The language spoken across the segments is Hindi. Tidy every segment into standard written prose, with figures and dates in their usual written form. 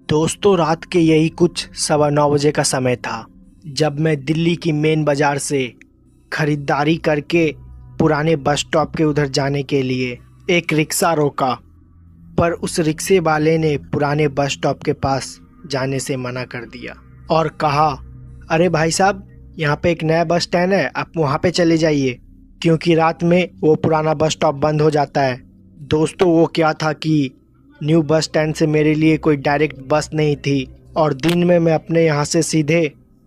दोस्तों, रात के यही कुछ 9:15 बजे का समय था जब मैं दिल्ली की मेन बाज़ार से ख़रीदारी करके पुराने बस स्टॉप के उधर जाने के लिए एक रिक्शा रोका। पर उस रिक्शे वाले ने पुराने बस स्टॉप के पास जाने से मना कर दिया और कहा, अरे भाई साहब, यहाँ पे एक नया बस स्टैंड है, आप वहाँ पे चले जाइए, क्योंकि रात में वो पुराना बस स्टॉप बंद हो जाता है। दोस्तों, वो क्या था कि न्यू बस स्टैंड से मेरे लिए कोई डायरेक्ट बस नहीं थी और दिन में मैं अपने यहाँ से सीधे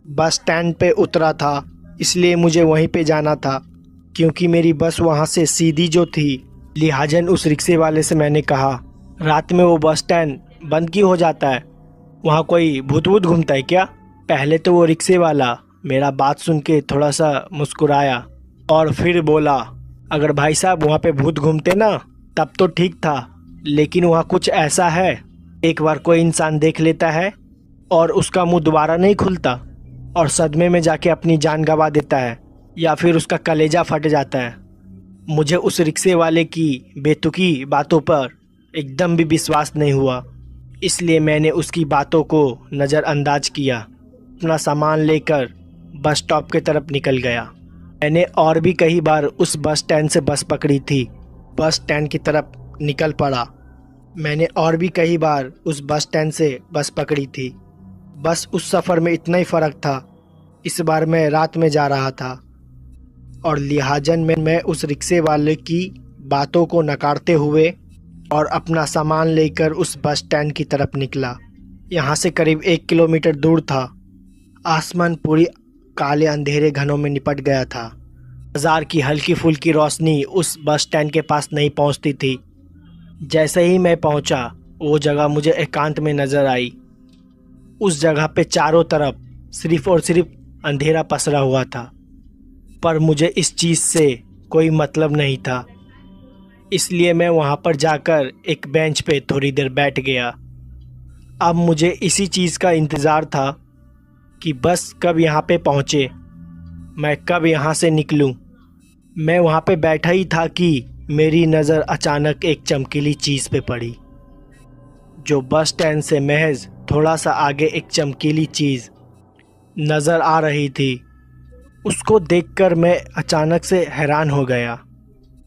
बस स्टैंड पे उतरा था, इसलिए मुझे वहीं पे जाना था क्योंकि मेरी बस वहाँ से सीधी जो थी। लिहाजन उस रिक्शे वाले से मैंने कहा, रात में वो बस स्टैंड बंद क्यों हो जाता है? वहाँ कोई भूत वूत घूमता है क्या? पहले तो वो रिक्शे वाला मेरा बात सुन के थोड़ा सा मुस्कुराया और फिर बोला, अगर भाई साहब वहाँ पे भूत घूमते ना तब तो ठीक था, लेकिन वहाँ कुछ ऐसा है, एक बार कोई इंसान देख लेता है और उसका मुंह दोबारा नहीं खुलता और सदमे में जाके अपनी जान गंवा देता है या फिर उसका कलेजा फट जाता है। मुझे उस रिक्शे वाले की बेतुकी बातों पर एकदम भी विश्वास नहीं हुआ, इसलिए मैंने उसकी बातों को नज़रअंदाज किया। अपना सामान लेकर बस स्टॉप की तरफ निकल गया। मैंने और भी कई बार उस बस स्टैंड से बस पकड़ी थी, बस स्टैंड की तरफ निकल पड़ा। मैंने और भी कई बार उस बस स्टैंड से बस पकड़ी थी, बस उस सफ़र में इतना ही फ़र्क था, इस बार मैं रात में जा रहा था और लिहाजन में मैं उस रिक्शे वाले की बातों को नकारते हुए और अपना सामान लेकर उस बस स्टैंड की तरफ निकला। यहाँ से करीब 1 किलोमीटर दूर था। आसमान पूरी काले अंधेरे घनों में निपट गया था। बाजार की हल्की फुल्की रोशनी उस बस स्टैंड के पास नहीं पहुँचती थी। जैसे ही मैं पहुँचा, वो जगह मुझे एकांत में नज़र आई। उस जगह पे चारों तरफ सिर्फ और सिर्फ अंधेरा पसरा हुआ था, पर मुझे इस चीज़ से कोई मतलब नहीं था, इसलिए मैं वहाँ पर जाकर एक बेंच पे थोड़ी देर बैठ गया। अब मुझे इसी चीज़ का इंतज़ार था कि बस कब यहाँ पे पहुँचे, मैं कब यहाँ से निकलूँ। मैं वहाँ पे बैठा ही था कि मेरी नज़र अचानक एक चमकीली चीज़ पे पड़ी। जो बस स्टैंड से महज थोड़ा सा आगे एक चमकीली चीज़ नज़र आ रही थी, उसको देखकर मैं अचानक से हैरान हो गया।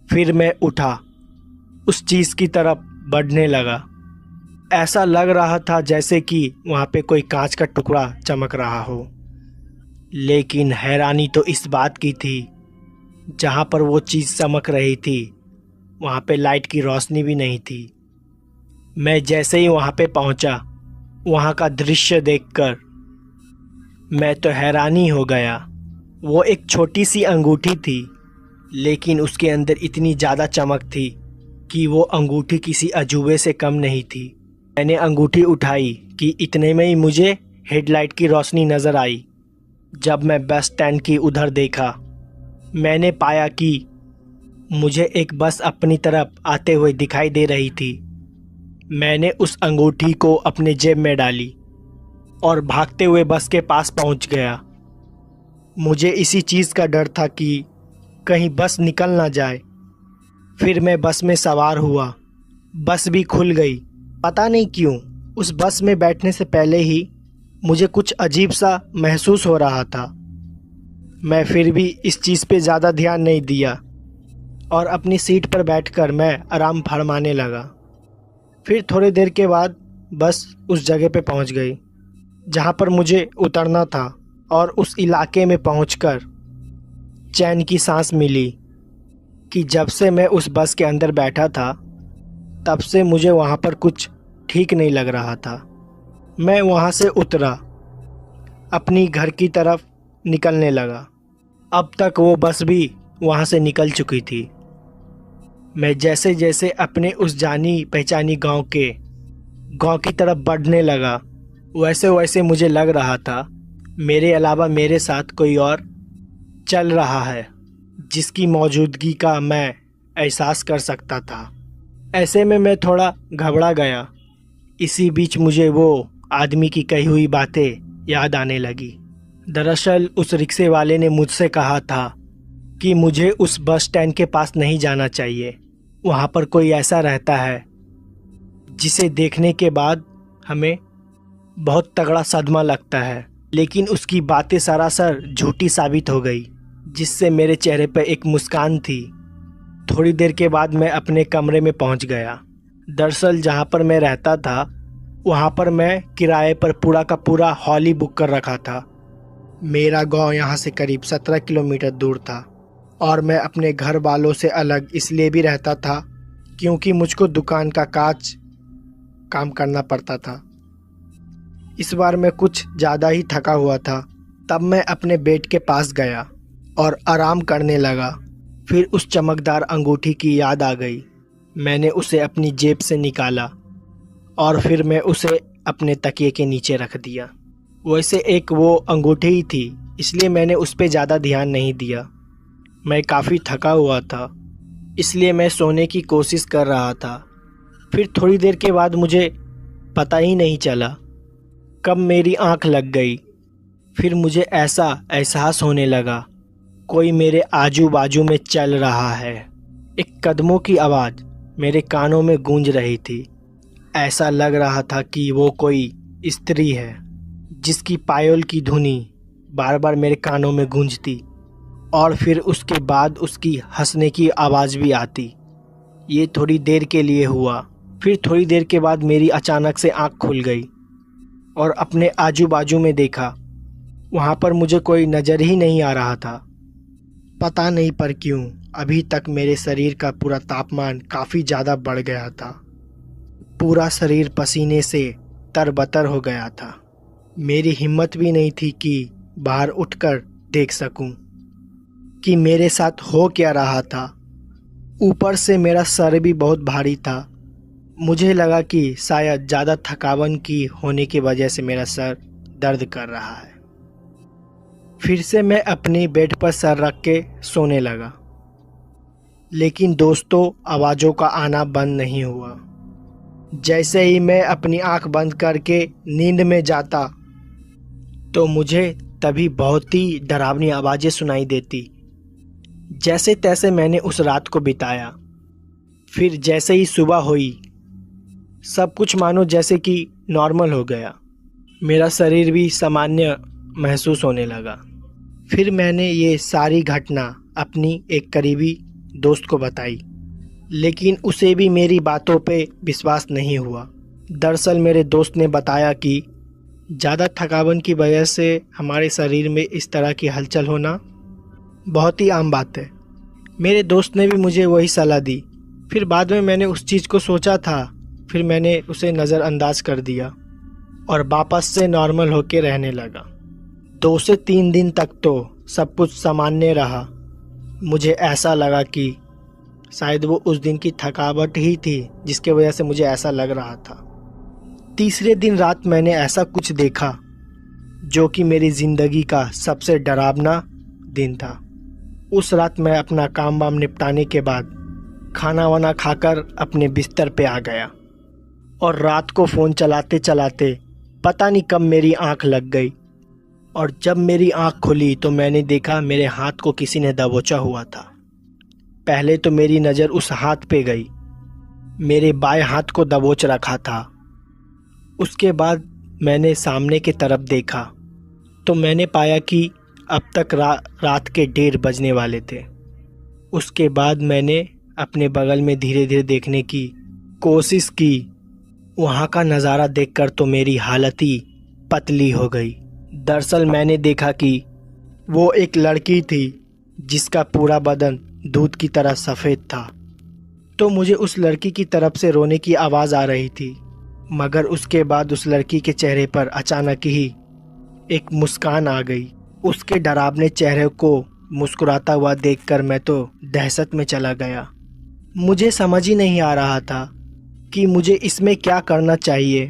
फिर मैं उठा, उस चीज़ की तरफ बढ़ने लगा। ऐसा लग रहा था जैसे कि वहाँ पे कोई कांच का टुकड़ा चमक रहा हो, लेकिन हैरानी तो इस बात की थी, जहाँ पर वो चीज़ चमक रही थी वहाँ पे लाइट की रोशनी भी नहीं थी। मैं जैसे ही वहाँ पे पहुँचा, वहाँ का दृश्य देखकर मैं तो हैरान ही हो गया। वो एक छोटी सी अंगूठी थी, लेकिन उसके अंदर इतनी ज़्यादा चमक थी कि वो अंगूठी किसी अजूबे से कम नहीं थी। मैंने अंगूठी उठाई कि इतने में ही मुझे हेडलाइट की रोशनी नज़र आई। जब मैं बस स्टैंड की उधर देखा, मैंने पाया कि मुझे एक बस अपनी तरफ आते हुए दिखाई दे रही थी। मैंने उस अंगूठी को अपने जेब में डाली और भागते हुए बस के पास पहुंच गया। मुझे इसी चीज़ का डर था कि कहीं बस निकल ना जाए। फिर मैं बस में सवार हुआ। बस भी खुल गई। पता नहीं क्यों उस बस में बैठने से पहले ही मुझे कुछ अजीब सा महसूस हो रहा था। मैं फिर भी इस चीज़ पे ज़्यादा ध्यान नहीं दिया और अपनी सीट पर बैठकर मैं आराम फरमाने लगा। फिर थोड़ी देर के बाद बस उस जगह पे पहुंच गई जहां पर मुझे उतरना था और उस इलाके में पहुंचकर चैन की सांस मिली कि जब से मैं उस बस के अंदर बैठा था तब से मुझे वहां पर कुछ ठीक नहीं लग रहा था। मैं वहां से उतरा, अपनी घर की तरफ निकलने लगा। अब तक वो बस भी वहां से निकल चुकी थी। मैं जैसे जैसे अपने उस जानी पहचानी गांव की तरफ बढ़ने लगा, वैसे वैसे मुझे लग रहा था मेरे अलावा मेरे साथ कोई और चल रहा है, जिसकी मौजूदगी का मैं एहसास कर सकता था। ऐसे में मैं थोड़ा घबरा गया। इसी बीच मुझे वो आदमी की कही हुई बातें याद आने लगी। दरअसल उस रिक्शे वाले ने मुझसे कहा था कि मुझे उस बस स्टैंड के पास नहीं जाना चाहिए, वहाँ पर कोई ऐसा रहता है जिसे देखने के बाद हमें बहुत तगड़ा सदमा लगता है, लेकिन उसकी बातें सरासर झूठी साबित हो गई, जिससे मेरे चेहरे पर एक मुस्कान थी। थोड़ी देर के बाद मैं अपने कमरे में पहुंच गया। दरअसल जहां पर मैं रहता था वहां पर मैं किराए पर पूरा का पूरा हॉल ही बुक कर रखा था। मेरा गांव यहां से करीब 17 किलोमीटर दूर था और मैं अपने घर वालों से अलग इसलिए भी रहता था क्योंकि मुझको दुकान का काम करना पड़ता था। इस बार मैं कुछ ज़्यादा ही थका हुआ था। तब मैं अपने बेड के पास गया और आराम करने लगा। फिर उस चमकदार अंगूठी की याद आ गई। मैंने उसे अपनी जेब से निकाला और फिर मैं उसे अपने तकिए के नीचे रख दिया। वैसे एक वो अंगूठी ही थी, इसलिए मैंने उस पर ज़्यादा ध्यान नहीं दिया। मैं काफ़ी थका हुआ था, इसलिए मैं सोने की कोशिश कर रहा था। फिर थोड़ी देर के बाद मुझे पता ही नहीं चला कब मेरी आंख लग गई। फिर मुझे ऐसा एहसास होने लगा कोई मेरे आजू बाजू में चल रहा है। एक कदमों की आवाज़ मेरे कानों में गूंज रही थी। ऐसा लग रहा था कि वो कोई स्त्री है जिसकी पायल की धुनी बार बार मेरे कानों में गूंजती और फिर उसके बाद उसकी हंसने की आवाज़ भी आती। ये थोड़ी देर के लिए हुआ। फिर थोड़ी देर के बाद मेरी अचानक से आंख खुल गई और अपने आजू बाजू में देखा। वहाँ पर मुझे कोई नज़र ही नहीं आ रहा था। पता नहीं पर क्यों अभी तक मेरे शरीर का पूरा तापमान काफ़ी ज़्यादा बढ़ गया था। पूरा शरीर पसीने से तरबतर हो गया था। मेरी हिम्मत भी नहीं थी कि बाहर उठकर देख सकूं कि मेरे साथ हो क्या रहा था। ऊपर से मेरा सर भी बहुत भारी था। मुझे लगा कि शायद ज़्यादा थकावन की होने की वजह से मेरा सर दर्द कर रहा है। फिर से मैं अपनी बेड पर सर रख के सोने लगा, लेकिन दोस्तों आवाज़ों का आना बंद नहीं हुआ। जैसे ही मैं अपनी आंख बंद करके नींद में जाता तो मुझे तभी बहुत ही डरावनी आवाज़ें सुनाई देती। जैसे तैसे मैंने उस रात को बिताया। फिर जैसे ही सुबह हुई सब कुछ मानो जैसे कि नॉर्मल हो गया। मेरा शरीर भी सामान्य महसूस होने लगा। फिर मैंने ये सारी घटना अपनी एक करीबी दोस्त को बताई, लेकिन उसे भी मेरी बातों पे विश्वास नहीं हुआ। दरअसल मेरे दोस्त ने बताया कि ज़्यादा थकावन की वजह से हमारे शरीर में इस तरह की हलचल होना बहुत ही आम बात है। मेरे दोस्त ने भी मुझे वही सलाह दी। फिर बाद में मैंने उस चीज़ को सोचा था, फिर मैंने उसे नज़रअंदाज कर दिया और वापस से नॉर्मल होके रहने लगा। 2 से 3 दिन तक तो सब कुछ सामान्य रहा। मुझे ऐसा लगा कि शायद वो उस दिन की थकावट ही थी जिसके वजह से मुझे ऐसा लग रहा था। तीसरे दिन रात मैंने ऐसा कुछ देखा जो कि मेरी ज़िंदगी का सबसे डरावना दिन था। उस रात मैं अपना काम वाम निपटाने के बाद खाना वाना खाकर अपने बिस्तर पे आ गया और रात को फ़ोन चलाते चलाते पता नहीं कब मेरी आंख लग गई। और जब मेरी आंख खुली तो मैंने देखा मेरे हाथ को किसी ने दबोचा हुआ था। पहले तो मेरी नज़र उस हाथ पे गई। मेरे बाएं हाथ को दबोच रखा था। उसके बाद मैंने सामने की तरफ देखा तो मैंने पाया कि अब तक रात के 1:30 बजने वाले थे। उसके बाद मैंने अपने बगल में धीरे धीरे देखने की कोशिश की। वहाँ का नज़ारा देखकर तो मेरी हालत ही पतली हो गई। दरअसल मैंने देखा कि वो एक लड़की थी जिसका पूरा बदन दूध की तरह सफ़ेद था। तो मुझे उस लड़की की तरफ से रोने की आवाज़ आ रही थी, मगर उसके बाद उस लड़की के चेहरे पर अचानक ही एक मुस्कान आ गई। उसके डरावने चेहरे को मुस्कुराता हुआ देखकर मैं तो दहशत में चला गया। मुझे समझ ही नहीं आ रहा था कि मुझे इसमें क्या करना चाहिए।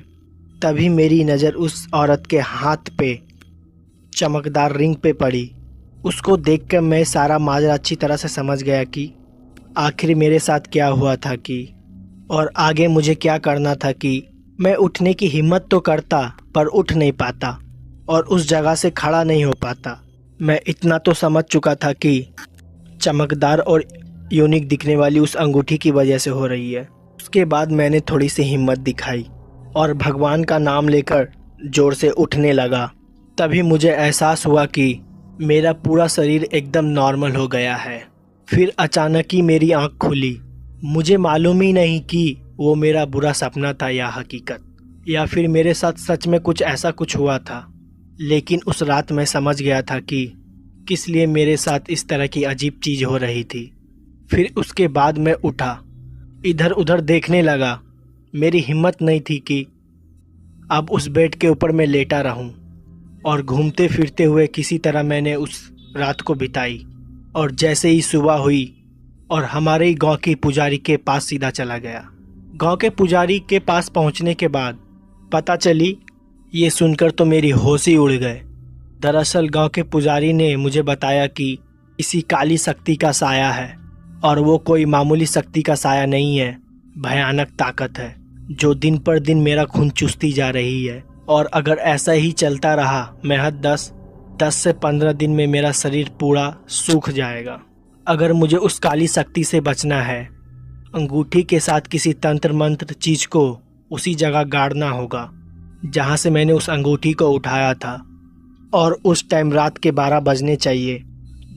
तभी मेरी नज़र उस औरत के हाथ पे चमकदार रिंग पे पड़ी। उसको देखकर मैं सारा माजरा अच्छी तरह से समझ गया कि आखिर मेरे साथ क्या हुआ था और आगे मुझे क्या करना था। कि मैं उठने की हिम्मत तो करता पर उठ नहीं पाता और उस जगह से खड़ा नहीं हो पाता। मैं इतना तो समझ चुका था कि चमकदार और यूनिक दिखने वाली उस अंगूठी की वजह से हो रही है। उसके बाद मैंने थोड़ी सी हिम्मत दिखाई और भगवान का नाम लेकर जोर से उठने लगा। तभी मुझे एहसास हुआ कि मेरा पूरा शरीर एकदम नॉर्मल हो गया है। फिर अचानक ही मेरी आंख खुली। मुझे मालूम ही नहीं कि वो मेरा बुरा सपना था या हकीकत, या फिर मेरे साथ सच में कुछ ऐसा कुछ हुआ था। लेकिन उस रात मैं समझ गया था कि किस लिए मेरे साथ इस तरह की अजीब चीज़ हो रही थी। फिर उसके बाद मैं उठा, इधर उधर देखने लगा। मेरी हिम्मत नहीं थी कि अब उस बेड के ऊपर मैं लेटा रहूं, और घूमते फिरते हुए किसी तरह मैंने उस रात को बिताई। और जैसे ही सुबह हुई और हमारे ही गांव के पुजारी के पास सीधा चला गया। गांव के पुजारी के पास पहुंचने के बाद पता चली, ये सुनकर तो मेरी होश ही उड़ गए। दरअसल गांव के पुजारी ने मुझे बताया कि किसी काली शक्ति का साया है, और वो कोई मामूली शक्ति का साया नहीं है, भयानक ताकत है जो दिन पर दिन मेरा खून चूसती जा रही है। और अगर ऐसा ही चलता रहा महज 10 से 15 दिन में मेरा शरीर पूरा सूख जाएगा। अगर मुझे उस काली शक्ति से बचना है, अंगूठी के साथ किसी तंत्र मंत्र चीज को उसी जगह गाड़ना होगा जहां से मैंने उस अंगूठी को उठाया था। और उस टाइम रात के 12 बजने चाहिए।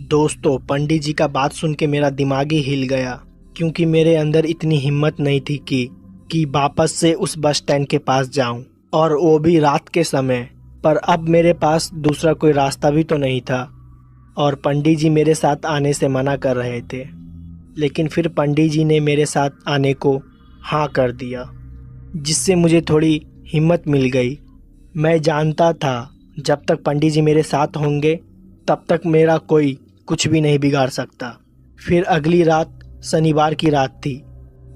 दोस्तों, पंडित जी का बात सुन के मेरा दिमाग ही हिल गया, क्योंकि मेरे अंदर इतनी हिम्मत नहीं थी कि वापस से उस बस स्टैंड के पास जाऊं, और वो भी रात के समय। पर अब मेरे पास दूसरा कोई रास्ता भी तो नहीं था, और पंडित जी मेरे साथ आने से मना कर रहे थे। लेकिन फिर पंडित जी ने मेरे साथ आने को हाँ कर दिया, जिससे मुझे थोड़ी हिम्मत मिल गई। मैं जानता था जब तक पंडित जी मेरे साथ होंगे तब तक मेरा कोई कुछ भी नहीं बिगाड़ सकता। फिर अगली रात शनिवार की रात थी,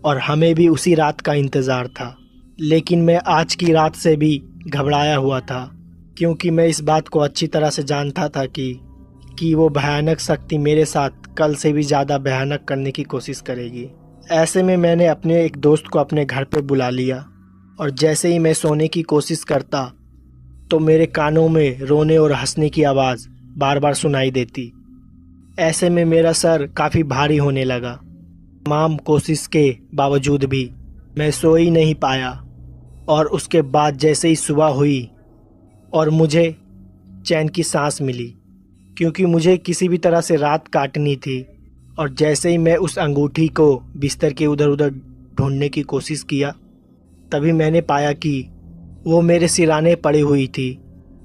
और हमें भी उसी रात का इंतज़ार था। लेकिन मैं आज की रात से भी घबराया हुआ था, क्योंकि मैं इस बात को अच्छी तरह से जानता था कि वो भयानक शक्ति मेरे साथ कल से भी ज़्यादा भयानक करने की कोशिश करेगी। ऐसे में मैंने अपने एक दोस्त को अपने घर पे बुला लिया, और जैसे ही मैं सोने की कोशिश करता तो मेरे कानों में रोने और हंसने की आवाज़ बार बार सुनाई देती। ऐसे में मेरा सर काफ़ी भारी होने लगा। तमाम कोशिश के बावजूद भी मैं सो ही नहीं पाया। और उसके बाद जैसे ही सुबह हुई और मुझे चैन की सांस मिली, क्योंकि मुझे किसी भी तरह से रात काटनी थी। और जैसे ही मैं उस अंगूठी को बिस्तर के उधर उधर ढूंढने की कोशिश किया, तभी मैंने पाया कि वो मेरे सिराने पड़ी हुई थी।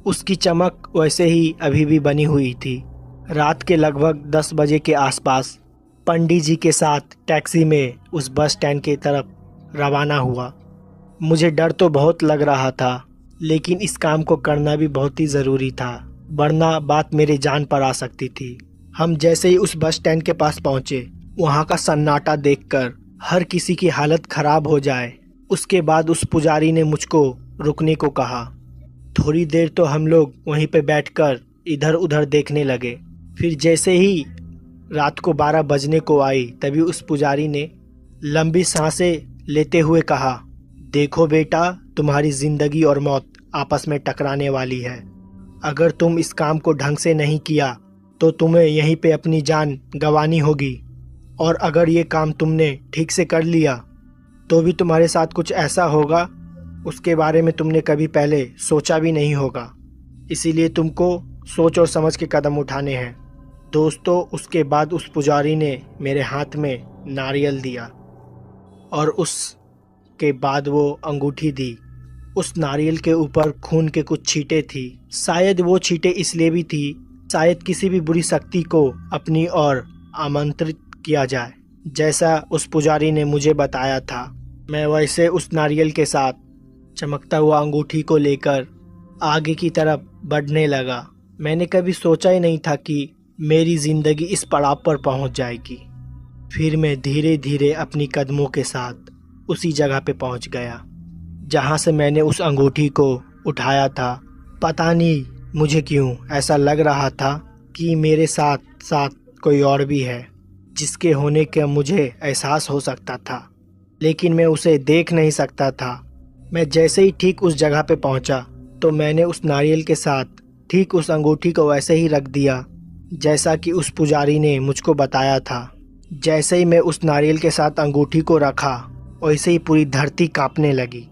उसकी चमक वैसे ही अभी भी बनी हुई थी। रात के लगभग 10 बजे के आसपास पंडित जी के साथ टैक्सी में उस बस स्टैंड की तरफ रवाना हुआ। मुझे डर तो बहुत लग रहा था, लेकिन इस काम को करना भी बहुत ही ज़रूरी था, वरना बात मेरी जान पर आ सकती थी। हम जैसे ही उस बस स्टैंड के पास पहुँचे, वहाँ का सन्नाटा देखकर हर किसी की हालत ख़राब हो जाए। उसके बाद उस पुजारी ने मुझको रुकने को कहा। थोड़ी देर तो हम लोग वहीं पे बैठकर इधर उधर देखने लगे। फिर जैसे ही रात को 12 बजने को आई, तभी उस पुजारी ने लंबी सांसें लेते हुए कहा, देखो बेटा, तुम्हारी ज़िंदगी और मौत आपस में टकराने वाली है। अगर तुम इस काम को ढंग से नहीं किया तो तुम्हें यहीं पे अपनी जान गंवानी होगी, और अगर ये काम तुमने ठीक से कर लिया तो भी तुम्हारे साथ कुछ ऐसा होगा उसके बारे में तुमने कभी पहले सोचा भी नहीं होगा। इसीलिए तुमको सोच और समझ के कदम उठाने हैं। दोस्तों, उसके बाद उस पुजारी ने मेरे हाथ में नारियल दिया, और उसके बाद वो अंगूठी दी। उस नारियल के ऊपर खून के कुछ छींटे थी। शायद वो छींटे इसलिए भी थी, शायद किसी भी बुरी शक्ति को अपनी ओर आमंत्रित किया जाए। जैसा उस पुजारी ने मुझे बताया था, मैं वैसे उस नारियल के साथ चमकता हुआ अंगूठी को लेकर आगे की तरफ बढ़ने लगा। मैंने कभी सोचा ही नहीं था कि मेरी ज़िंदगी इस पड़ाव पर पहुंच जाएगी। फिर मैं धीरे धीरे अपनी कदमों के साथ उसी जगह पे पहुंच गया जहां से मैंने उस अंगूठी को उठाया था। पता नहीं मुझे क्यों ऐसा लग रहा था कि मेरे साथ साथ कोई और भी है, जिसके होने का मुझे एहसास हो सकता था, लेकिन मैं उसे देख नहीं सकता था। मैं जैसे ही ठीक उस जगह पे पहुंचा तो मैंने उस नारियल के साथ ठीक उस अंगूठी को वैसे ही रख दिया जैसा कि उस पुजारी ने मुझको बताया था। जैसे ही मैं उस नारियल के साथ अंगूठी को रखा, वैसे ही पूरी धरती कांपने लगी,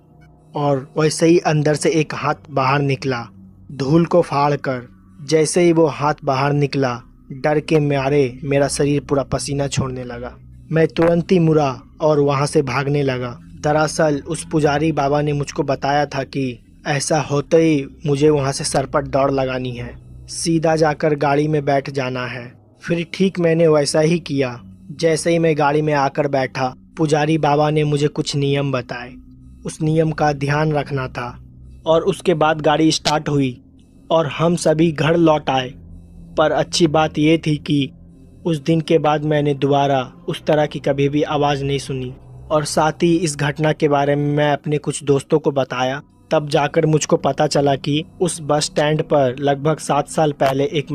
और वैसे ही अंदर से एक हाथ बाहर निकला, धूल को फाड़ कर। जैसे ही वो हाथ बाहर निकला, डर के मारे मेरा शरीर पूरा पसीना छोड़ने लगा। मैं तुरंत ही मुड़ा और वहाँ से भागने लगा। दरअसल उस पुजारी बाबा ने मुझको बताया था कि ऐसा होते ही मुझे वहाँ से सरपट दौड़ लगानी है, सीधा जाकर गाड़ी में बैठ जाना है। फिर ठीक मैंने वैसा ही किया। जैसे ही मैं गाड़ी में आकर बैठा, पुजारी बाबा ने मुझे कुछ नियम बताए। उस नियम का ध्यान रखना था और उसके बाद गाड़ी स्टार्ट हुई और हम सभी घर लौट आए। पर अच्छी बात यह थी कि उस दिन के बाद मैंने दोबारा उस तरह की कभी भी आवाज़ नहीं सुनी। और साथ ही इस घटना के बारे में मैं अपने कुछ दोस्तों को बताया। तब जाकर मुझको पता चला कि उस बस स्टैंड पर लगभग 7 साल पहले एक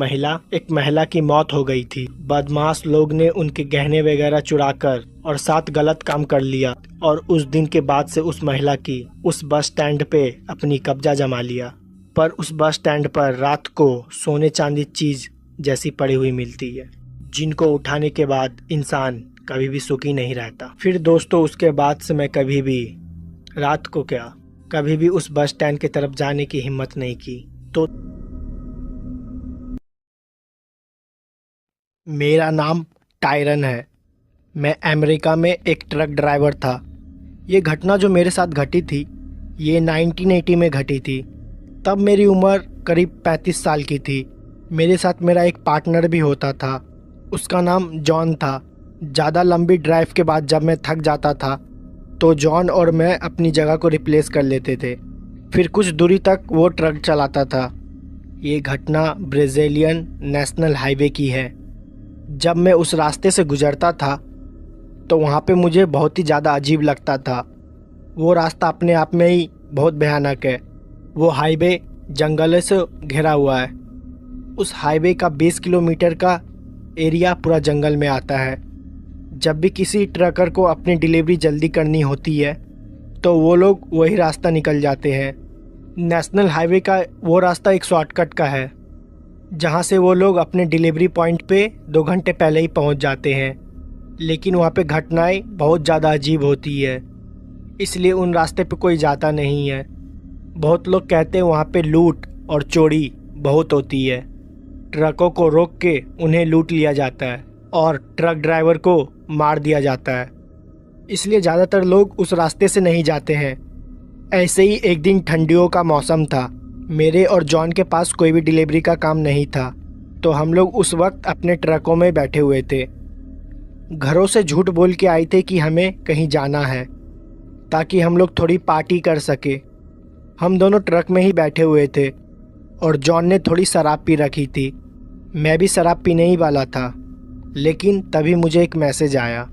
महिला की मौत हो गई थी। बदमाश लोग ने उनके गहने वगैरह चुराकर और साथ गलत काम कर लिया और उस दिन के बाद से उस महिला की उस बस स्टैंड पे अपनी कब्जा जमा लिया। पर उस बस स्टैंड पर रात को सोने चांदी चीज जैसी पड़ी हुई मिलती है, जिनको उठाने के बाद इंसान कभी भी सुखी नहीं रहता। फिर दोस्तों उसके बाद से मैं कभी भी रात को कभी भी उस बस स्टैंड की तरफ जाने की हिम्मत नहीं की। तो मेरा नाम टायरन है। मैं अमेरिका में एक ट्रक ड्राइवर था। ये घटना जो मेरे साथ घटी थी ये 1980 में घटी थी। तब मेरी उम्र करीब 35 साल की थी। मेरे साथ मेरा एक पार्टनर भी होता था, उसका नाम जॉन था। ज़्यादा लंबी ड्राइव के बाद जब मैं थक जाता था तो जॉन और मैं अपनी जगह को रिप्लेस कर लेते थे। फिर कुछ दूरी तक वो ट्रक चलाता था। ये घटना ब्राज़ीलियन नेशनल हाईवे की है। जब मैं उस रास्ते से गुजरता था तो वहाँ पे मुझे बहुत ही ज़्यादा अजीब लगता था। वो रास्ता अपने आप में ही बहुत भयानक है। वो हाईवे जंगलों से घिरा हुआ है। उस हाईवे का 20 किलोमीटर का एरिया पूरा जंगल में आता है। जब भी किसी ट्रकर को अपनी डिलीवरी जल्दी करनी होती है तो वो लोग वही रास्ता निकल जाते हैं। नेशनल हाईवे का वो रास्ता एक शॉर्टकट का है जहाँ से वो लोग अपने डिलीवरी पॉइंट पे 2 घंटे पहले ही पहुँच जाते हैं। लेकिन वहाँ पे घटनाएं बहुत ज़्यादा अजीब होती है, इसलिए उन रास्ते पे कोई जाता नहीं है। बहुत लोग कहते हैं वहाँ पे लूट और चोरी बहुत होती है। ट्रकों को रोक के उन्हें लूट लिया जाता है और ट्रक ड्राइवर को मार दिया जाता है, इसलिए ज़्यादातर लोग उस रास्ते से नहीं जाते हैं। ऐसे ही एक दिन ठंडियों का मौसम था। मेरे और जॉन के पास कोई भी डिलीवरी का काम नहीं था, तो हम लोग उस वक्त अपने ट्रकों में बैठे हुए थे। घरों से झूठ बोल के आए थे कि हमें कहीं जाना है ताकि हम लोग थोड़ी पार्टी कर सके। हम दोनों ट्रक में ही बैठे हुए थे और जॉन ने थोड़ी शराब पी रखी थी। मैं भी शराब पीने ही वाला था, लेकिन तभी मुझे एक मैसेज आया।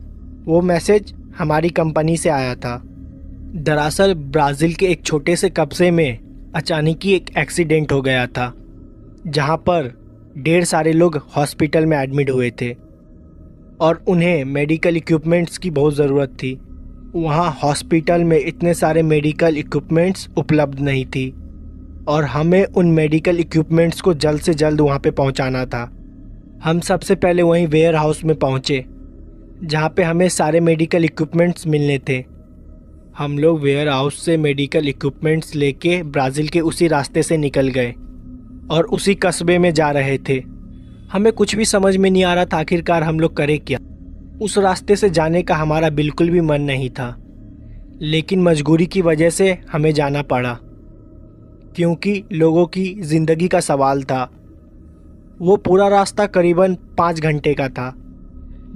वो मैसेज हमारी कंपनी से आया था। दरअसल ब्राज़ील के एक छोटे से कस्बे में अचानक ही एक एक्सीडेंट हो गया था, जहां पर ढेर सारे लोग हॉस्पिटल में एडमिट हुए थे और उन्हें मेडिकल इक्विपमेंट्स की बहुत ज़रूरत थी। वहां हॉस्पिटल में इतने सारे मेडिकल इक्विपमेंट्स उपलब्ध नहीं थी और हमें उन मेडिकल इक्विपमेंट्स को जल्द से जल्द वहां पे पहुंचाना था। हम सबसे पहले वहीं वेयर हाउस में पहुंचे जहां पे हमें सारे मेडिकल इक्विपमेंट्स मिलने थे। हम लोग वेयर हाउस से मेडिकल इक्विपमेंट्स लेके ब्राज़ील के उसी रास्ते से निकल गए और उसी कस्बे में जा रहे थे। हमें कुछ भी समझ में नहीं आ रहा था आखिरकार हम लोग करें क्या। उस रास्ते से जाने का हमारा बिल्कुल भी मन नहीं था, लेकिन मजबूरी की वजह से हमें जाना पड़ा क्योंकि लोगों की ज़िंदगी का सवाल था। वो पूरा रास्ता करीबन 5 घंटे का था।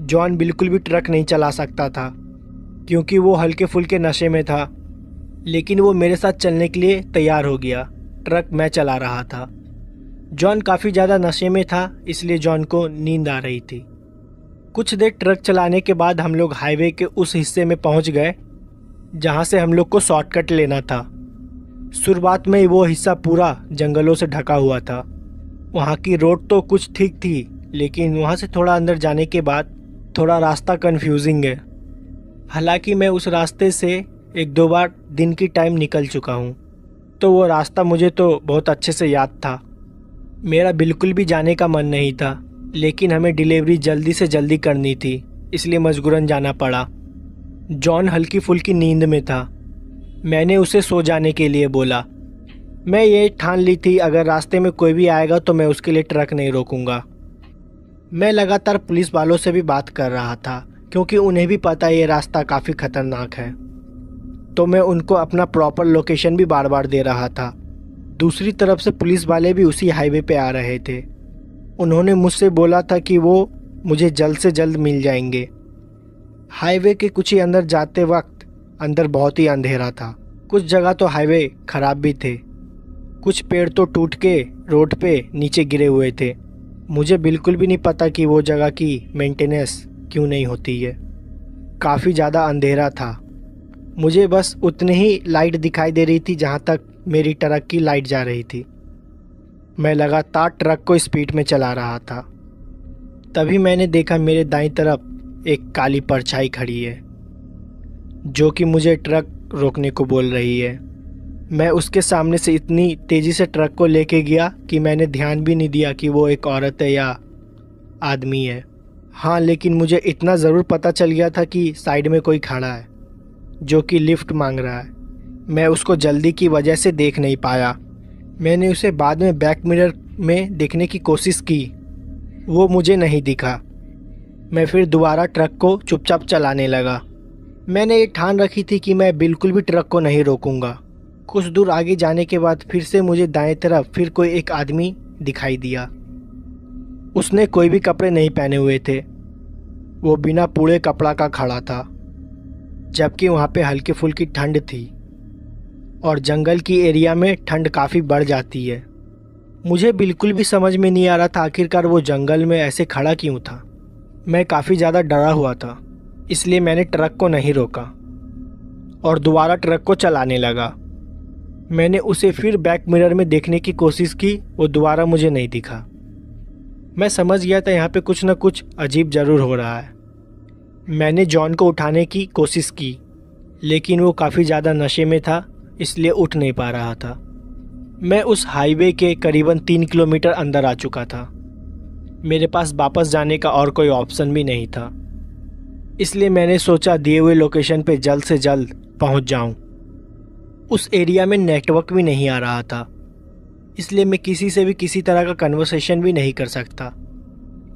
जॉन बिल्कुल भी ट्रक नहीं चला सकता था क्योंकि वो हल्के फुल्के नशे में था, लेकिन वो मेरे साथ चलने के लिए तैयार हो गया। ट्रक मैं चला रहा था। जॉन काफ़ी ज़्यादा नशे में था, इसलिए जॉन को नींद आ रही थी। कुछ देर ट्रक चलाने के बाद हम लोग हाईवे के उस हिस्से में पहुंच गए जहां से हम लोग को शॉर्टकट लेना था। शुरुआत में वो हिस्सा पूरा जंगलों से ढका हुआ था। वहाँ की रोड तो कुछ ठीक थी, लेकिन वहाँ से थोड़ा अंदर जाने के बाद थोड़ा रास्ता कंफ्यूजिंग है। हालांकि मैं उस रास्ते से 1-2 बार दिन की टाइम निकल चुका हूँ, तो वो रास्ता मुझे तो बहुत अच्छे से याद था। मेरा बिल्कुल भी जाने का मन नहीं था, लेकिन हमें डिलीवरी जल्दी से जल्दी करनी थी, इसलिए मजबूरन जाना पड़ा। जॉन हल्की फुल्की नींद में था। मैंने उसे सो जाने के लिए बोला। मैं ये ठान ली थी अगर रास्ते में कोई भी आएगा तो मैं उसके लिए ट्रक नहीं रोकूंगा। मैं लगातार पुलिस वालों से भी बात कर रहा था क्योंकि उन्हें भी पता ये रास्ता काफ़ी खतरनाक है, तो मैं उनको अपना प्रॉपर लोकेशन भी बार बार दे रहा था। दूसरी तरफ से पुलिस वाले भी उसी हाईवे पे आ रहे थे। उन्होंने मुझसे बोला था कि वो मुझे जल्द से जल्द मिल जाएंगे। हाईवे के कुछ ही अंदर जाते वक्त अंदर बहुत ही अंधेरा था। कुछ जगह तो हाईवे खराब भी थे, कुछ पेड़ तो टूट के रोड पे नीचे गिरे हुए थे। मुझे बिल्कुल भी नहीं पता कि वो जगह की मेंटेनेंस क्यों नहीं होती है। काफ़ी ज़्यादा अंधेरा था। मुझे बस उतनी ही लाइट दिखाई दे रही थी जहाँ तक मेरी ट्रक की लाइट जा रही थी। मैं लगातार ट्रक को स्पीड में चला रहा था। तभी मैंने देखा मेरे दाईं तरफ एक काली परछाई खड़ी है जो कि मुझे ट्रक रोकने को बोल रही है। मैं उसके सामने से इतनी तेज़ी से ट्रक को लेके गया कि मैंने ध्यान भी नहीं दिया कि वो एक औरत है या आदमी है। हाँ, लेकिन मुझे इतना ज़रूर पता चल गया था कि साइड में कोई खड़ा है जो कि लिफ्ट मांग रहा है। मैं उसको जल्दी की वजह से देख नहीं पाया। मैंने उसे बाद में बैक मिरर में देखने की कोशिश की, वो मुझे नहीं दिखा। मैं फिर दोबारा ट्रक को चुपचाप चलाने लगा। मैंने ये ठान रखी थी कि मैं बिल्कुल भी ट्रक को नहीं रोकूंगा। कुछ दूर आगे जाने के बाद फिर से मुझे दाएं तरफ फिर कोई एक आदमी दिखाई दिया। उसने कोई भी कपड़े नहीं पहने हुए थे, वो बिना पूरे कपड़ा का खड़ा था, जबकि वहाँ पे हल्की फुल्की ठंड थी और जंगल की एरिया में ठंड काफ़ी बढ़ जाती है। मुझे बिल्कुल भी समझ में नहीं आ रहा था आखिरकार वो जंगल में ऐसे खड़ा क्यों था। मैं काफ़ी ज़्यादा डरा हुआ था, इसलिए मैंने ट्रक को नहीं रोका और दोबारा ट्रक को चलाने लगा। मैंने उसे फिर बैक मिरर में देखने की कोशिश की, वो दोबारा मुझे नहीं दिखा। मैं समझ गया था यहाँ पे कुछ ना कुछ अजीब ज़रूर हो रहा है। मैंने जॉन को उठाने की कोशिश की, लेकिन वो काफ़ी ज़्यादा नशे में था, इसलिए उठ नहीं पा रहा था। मैं उस हाईवे के करीबन 3 किलोमीटर अंदर आ चुका था। मेरे पास वापस जाने का और कोई ऑप्शन भी नहीं था, इसलिए मैंने सोचा दिए हुए लोकेशन पे जल्द से जल्द पहुंच जाऊं। उस एरिया में नेटवर्क भी नहीं आ रहा था, इसलिए मैं किसी से भी किसी तरह का कन्वर्सेशन भी नहीं कर सकता।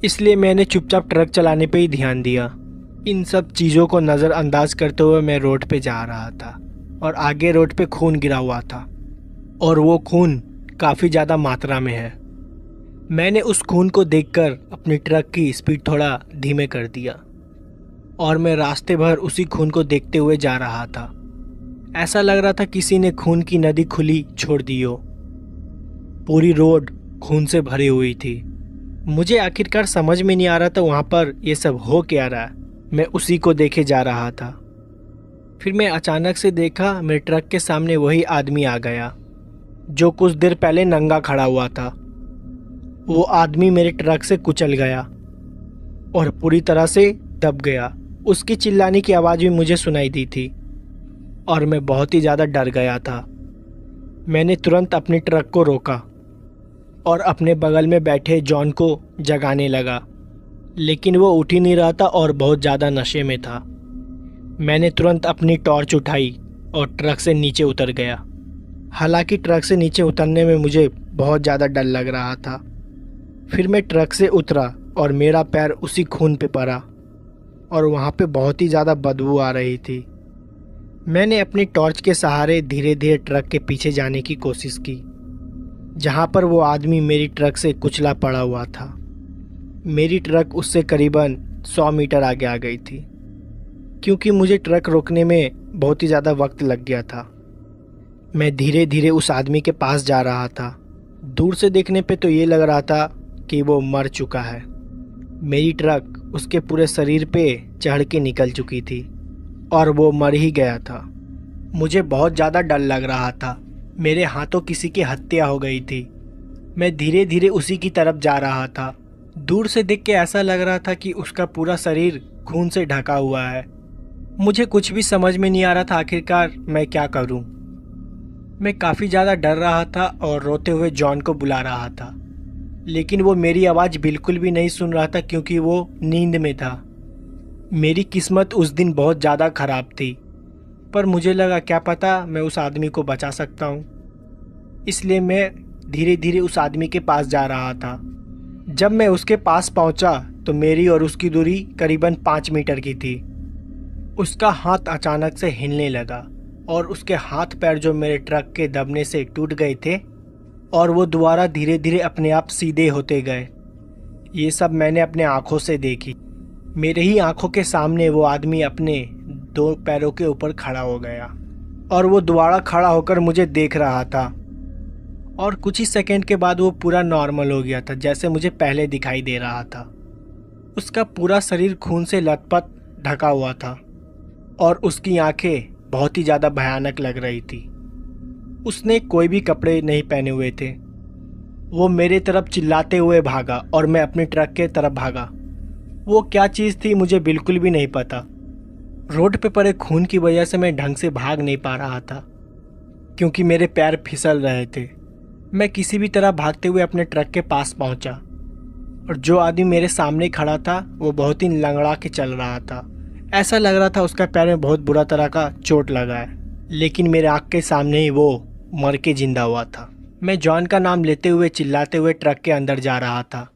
इसलिए मैंने चुपचाप ट्रक चलाने पे ही ध्यान दिया। इन सब चीज़ों को नज़रअंदाज करते हुए मैं रोड पे जा रहा था और आगे रोड पे खून गिरा हुआ था और वो खून काफ़ी ज़्यादा मात्रा में है। मैंने उस खून को देखकर अपनी ट्रक की स्पीड थोड़ा धीमे कर दिया और मैं रास्ते भर उसी खून को देखते हुए जा रहा था। ऐसा लग रहा था किसी ने खून की नदी खुली छोड़ दी हो। पूरी रोड खून से भरी हुई थी। मुझे आखिरकार समझ में नहीं आ रहा था वहाँ पर ये सब हो क्या रहा है। मैं उसी को देखे जा रहा था। फिर मैं अचानक से देखा मेरे ट्रक के सामने वही आदमी आ गया जो कुछ देर पहले नंगा खड़ा हुआ था। वो आदमी मेरे ट्रक से कुचल गया और पूरी तरह से दब गया। उसकी चिल्लाने की आवाज़ भी मुझे सुनाई दी थी और मैं बहुत ही ज़्यादा डर गया था। मैंने तुरंत अपनी ट्रक को रोका और अपने बगल में बैठे जॉन को जगाने लगा, लेकिन वो उठ ही नहीं रहा था और बहुत ज़्यादा नशे में था। मैंने तुरंत अपनी टॉर्च उठाई और ट्रक से नीचे उतर गया। हालांकि ट्रक से नीचे उतरने में मुझे बहुत ज़्यादा डर लग रहा था। फिर मैं ट्रक से उतरा और मेरा पैर उसी खून पे पड़ा और वहाँ पे बहुत ही ज़्यादा बदबू आ रही थी। मैंने अपनी टॉर्च के सहारे धीरे धीरे ट्रक के पीछे जाने की कोशिश की, जहाँ पर वो आदमी मेरी ट्रक से कुचला पड़ा हुआ था। मेरी ट्रक उससे करीबन 100 मीटर आगे आ गई थी, क्योंकि मुझे ट्रक रोकने में बहुत ही ज़्यादा वक्त लग गया था। मैं धीरे धीरे उस आदमी के पास जा रहा था। दूर से देखने पे तो ये लग रहा था कि वो मर चुका है। मेरी ट्रक उसके पूरे शरीर पे चढ़ के निकल चुकी थी और वो मर ही गया था। मुझे बहुत ज़्यादा डर लग रहा था। मेरे हाथों किसी की हत्या हो गई थी। मैं धीरे धीरे उसी की तरफ जा रहा था। दूर से देख के ऐसा लग रहा था कि उसका पूरा शरीर खून से ढका हुआ है। मुझे कुछ भी समझ में नहीं आ रहा था आखिरकार मैं क्या करूं। मैं काफ़ी ज़्यादा डर रहा था और रोते हुए जॉन को बुला रहा था, लेकिन वो मेरी आवाज़ बिल्कुल भी नहीं सुन रहा था क्योंकि वो नींद में था। मेरी किस्मत उस दिन बहुत ज़्यादा ख़राब थी। पर मुझे लगा क्या पता मैं उस आदमी को बचा सकता हूँ, इसलिए मैं धीरे धीरे उस आदमी के पास जा रहा था। जब मैं उसके पास पहुंचा तो मेरी और उसकी दूरी करीबन 5 मीटर की थी। उसका हाथ अचानक से हिलने लगा और उसके हाथ पैर जो मेरे ट्रक के दबने से टूट गए थे और वो दोबारा धीरे धीरे अपने आप सीधे होते गए। ये सब मैंने अपने आंखों से देखी। मेरे ही आंखों के सामने वो आदमी अपने 2 पैरों के ऊपर खड़ा हो गया और वो दोबारा खड़ा होकर मुझे देख रहा था और कुछ ही सेकंड के बाद वो पूरा नॉर्मल हो गया था, जैसे मुझे पहले दिखाई दे रहा था। उसका पूरा शरीर खून से लथपथ ढका हुआ था और उसकी आंखें बहुत ही ज़्यादा भयानक लग रही थी। उसने कोई भी कपड़े नहीं पहने हुए थे। वो मेरे तरफ चिल्लाते हुए भागा और मैं अपने ट्रक के तरफ भागा। वो क्या चीज़ थी मुझे बिल्कुल भी नहीं पता। रोड पे पड़े खून की वजह से मैं ढंग से भाग नहीं पा रहा था क्योंकि मेरे पैर फिसल रहे थे। मैं किसी भी तरह भागते हुए अपने ट्रक के पास पहुंचा और जो आदमी मेरे सामने खड़ा था वो बहुत ही लंगड़ा के चल रहा था। ऐसा लग रहा था उसका पैर में बहुत बुरा तरह का चोट लगा है, लेकिन मेरे आँख के सामने ही वो मर के जिंदा हुआ था। मैं जॉन का नाम लेते हुए चिल्लाते हुए ट्रक के अंदर जा रहा था।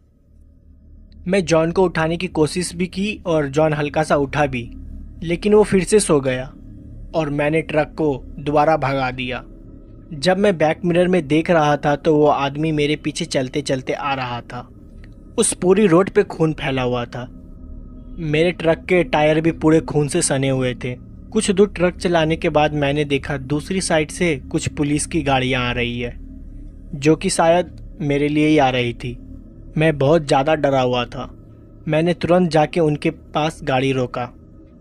मैं जॉन को उठाने की कोशिश भी की और जॉन हल्का सा उठा भी, लेकिन वो फिर से सो गया और मैंने ट्रक को दोबारा भगा दिया। जब मैं बैक मिरर में देख रहा था तो वो आदमी मेरे पीछे चलते चलते आ रहा था। उस पूरी रोड पे खून फैला हुआ था। मेरे ट्रक के टायर भी पूरे खून से सने हुए थे। कुछ दूर ट्रक चलाने के बाद मैंने देखा दूसरी साइड से कुछ पुलिस की गाड़ियां आ रही है, जो कि शायद मेरे लिए ही आ रही थी। मैं बहुत ज़्यादा डरा हुआ था। मैंने तुरंत जाके उनके पास गाड़ी रोका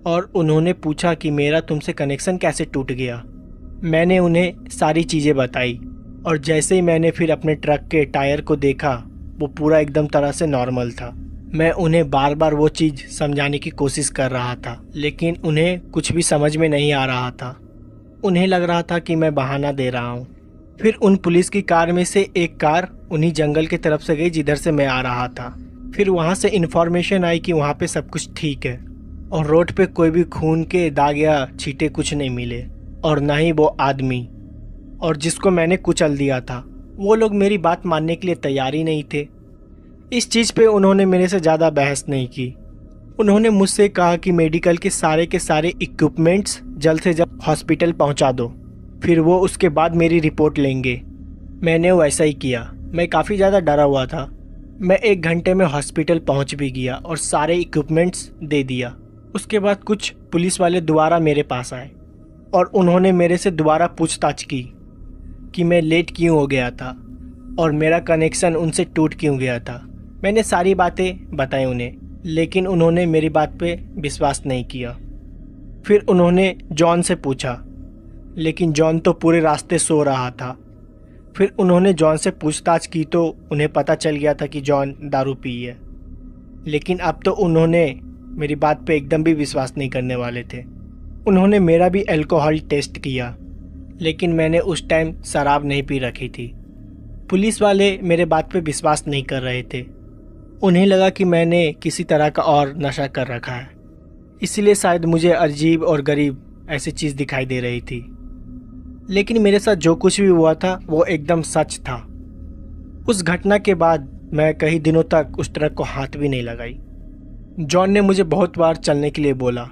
और उन्होंने पूछा कि मेरा तुमसे कनेक्शन कैसे टूट गया। मैंने उन्हें सारी चीज़ें बताई और जैसे ही मैंने फिर अपने ट्रक के टायर को देखा वो पूरा एकदम तरह से नॉर्मल था। मैं उन्हें बार बार वो चीज़ समझाने की कोशिश कर रहा था, लेकिन उन्हें कुछ भी समझ में नहीं आ रहा था। उन्हें लग रहा था कि मैं बहाना दे रहा हूँ। फिर उन पुलिस की कार में से एक कार उन्हीं जंगल की तरफ से गई जिधर से मैं आ रहा था। फिर वहाँ से इन्फॉर्मेशन आई कि वहाँ पे सब कुछ ठीक है और रोड पे कोई भी खून के दाग या छींटे कुछ नहीं मिले और ना ही वो आदमी और जिसको मैंने कुचल दिया था। वो लोग मेरी बात मानने के लिए तैयार ही नहीं थे। इस चीज़ पे उन्होंने मेरे से ज़्यादा बहस नहीं की। उन्होंने मुझसे कहा कि मेडिकल के सारे इक्विपमेंट्स जल्द से जल्द हॉस्पिटल पहुंचा दो, फिर वो उसके बाद मेरी रिपोर्ट लेंगे। मैंने वैसा ही किया। मैं काफ़ी ज़्यादा डरा हुआ था। मैं 1 घंटे में हॉस्पिटल पहुंच भी गया और सारे इक्विपमेंट्स दे दिया। उसके बाद कुछ पुलिस वाले दोबारा मेरे पास आए और उन्होंने मेरे से दोबारा पूछताछ की कि मैं लेट क्यों हो गया था और मेरा कनेक्शन उनसे टूट क्यों गया था। मैंने सारी बातें बताई उन्हें, लेकिन उन्होंने मेरी बात पे विश्वास नहीं किया। फिर उन्होंने जॉन से पूछा, लेकिन जॉन तो पूरे रास्ते सो रहा था। फिर उन्होंने जॉन से पूछताछ की तो उन्हें पता चल गया था कि जॉन दारू पी है, लेकिन अब तो उन्होंने मेरी बात पे एकदम भी विश्वास नहीं करने वाले थे। उन्होंने मेरा भी अल्कोहल टेस्ट किया, लेकिन मैंने उस टाइम शराब नहीं पी रखी थी। पुलिस वाले मेरे बात पे विश्वास नहीं कर रहे थे। उन्हें लगा कि मैंने किसी तरह का और नशा कर रखा है, इसलिए शायद मुझे अजीब और गरीब ऐसी चीज़ दिखाई दे रही थी। लेकिन मेरे साथ जो कुछ भी हुआ था वो एकदम सच था। उस घटना के बाद मैं कई दिनों तक उस ट्रक को हाथ भी नहीं लगाई। जॉन ने मुझे बहुत बार चलने के लिए बोला,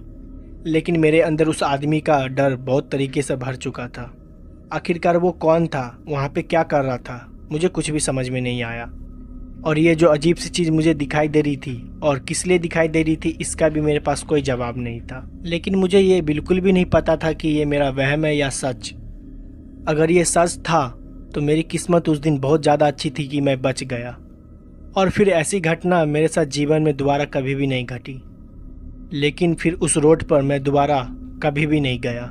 लेकिन मेरे अंदर उस आदमी का डर बहुत तरीके से भर चुका था। आखिरकार वो कौन था, वहाँ पे क्या कर रहा था, मुझे कुछ भी समझ में नहीं आया। और ये जो अजीब सी चीज़ मुझे दिखाई दे रही थी और किस लिए दिखाई दे रही थी, इसका भी मेरे पास कोई जवाब नहीं था। लेकिन मुझे ये बिल्कुल भी नहीं पता था कि ये मेरा वहम है या सच। अगर ये सच था तो मेरी किस्मत उस दिन बहुत ज़्यादा अच्छी थी कि मैं बच गया, और फिर ऐसी घटना मेरे साथ जीवन में दोबारा कभी भी नहीं घटी। लेकिन फिर उस रोड पर मैं दोबारा कभी भी नहीं गया।